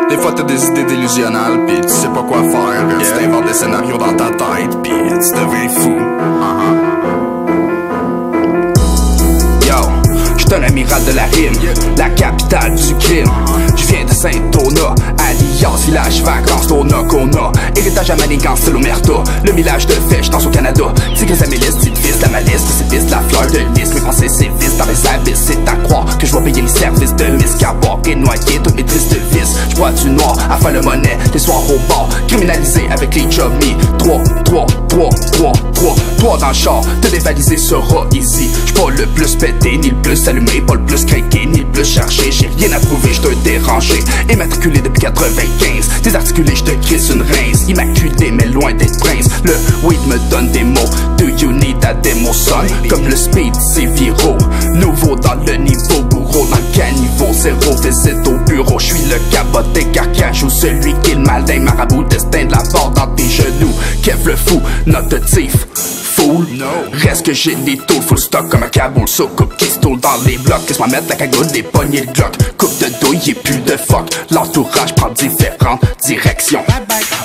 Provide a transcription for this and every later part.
Des fois t'as des idées délusionnelles pis tu sais pas quoi faire. Tu t'inventes des scénarios dans ta tête pis tu deviens fou. J'suis un amiral de la rime, la capitale du crime. J'viens de Saint-Ona, alliance village vacances Donnacona. Héritage à Manigance, c'est l'Omerta. Le village de fête, j'danse au Canada. Tigres Amélis, petite fils, la malice, c'est la fleur de lys. Mes pensées sévissent dans les abysses. C'est à croire que je vais payer les services de Miss Carboc et noyer toutes mes tristes vices. J'bois du noir à faire le monnaie, les soirs au bar, criminalisé avec les chummies. 3 dans le char, te dévaliser sera easy. J'suis pas le plus pété, ni le plus allumé, pas le plus craqué, ni le plus chargé. J'ai rien à prouver, j'te dérangé. Immatriculé depuis 95, désarticulé, j'te crisse une rince. Immaculé, mais loin d'être prince. Le weed me donne des mots. Do you need a démo son? Comme le speed, c'est viraux. Nouveau dans le niveau, bourreau dans le caniveau. Zéro visite au bureau, j'suis le caboté carcache ou celui qui est le mal d'un marabout. Destin de la barre dans tes genoux. Kev le fou, notatif. Reste que j'ai des taux full stock comme un Kaboul. So coupe qui se dans les blocs. Laisse-moi mettre la cagoule, des poignées le glock. Coupe de douille et plus de fuck. L'entourage prend différentes directions.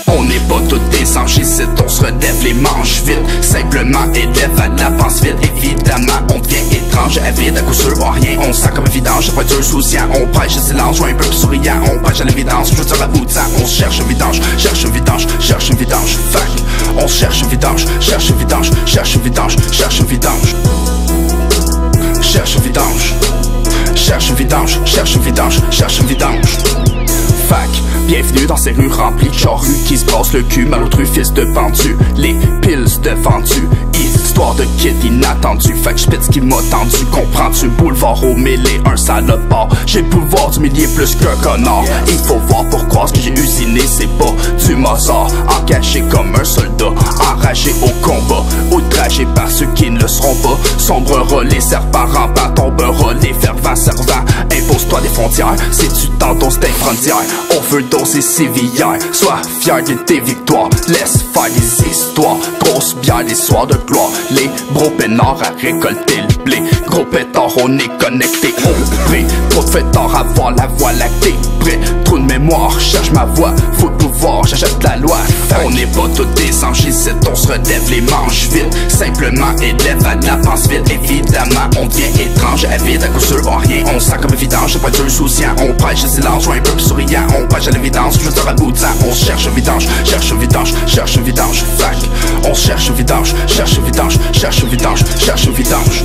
On n'est pas tous des anges ici, on se relève les manches vite. Simplement élève à l'avance vite. Évidemment on devient étrange, avide, à coup sûr on rien. On sent comme vidange, pas dur souciant. On prêche le silence, joue un peu plus souriant. On prêche à l'évidence, je veux dire à bout de sang. On cherche un vidange, cherche un vidange, cherche un vidange. Fuck, on cherche un vidange, cherche un vidange. Cherche un vidange, cherche un vidange. Cherche un vidange. Cherche un vidange, cherche un vidange, cherche un vidange. Fac, bienvenue dans ces rues remplies de charrues qui se brassent le cul, mal au fils de pendu. Les piles de vendu, histoire de kid inattendu. Fait que j'pète ce qui m'a tendu, comprends-tu? Boulevard au mêlé, un salopard. J'ai le pouvoir d'humilier plus qu'un connard. Il faut voir pourquoi ce que j'ai usiné, c'est pas du Mozart. Engagé comme un soldat, enragé au combat, outragé par ceux qui ne le seront pas. Sombrera les serpents rampants, tombera les fervents servants. Impose-toi des frontières, si tu t'endosses des frontières. On veut doser sévillère, sois fier de tes victoires. Laisse faire les histoires, grosse bière les soirs de gloire. Les bros peinards à récolter le blé. Gros pétard, on est connecté au pré. Trop de fêtards à voir la voie lactée. Prêt, trop de mémoire, cherche ma voix. Faut de pouvoir, j'achète la loi. On n'est pas tous des anges ici, on se relève les manches vite. Simplement élève à la pense vite. Évidemment, on devient étrange, avide, à coup sûr on rien. On sent comme évident, j'ai pas dur souciant. On prêche le silence, joue un peu plus souriant. On prêche à l'évidence, je veux dire à bout de sang. On cherche un vidange, cherche un vidange, cherche un vidange. Fac, on cherche un vidange, cherche un vidange, cherche un vidange, cherche un vidange.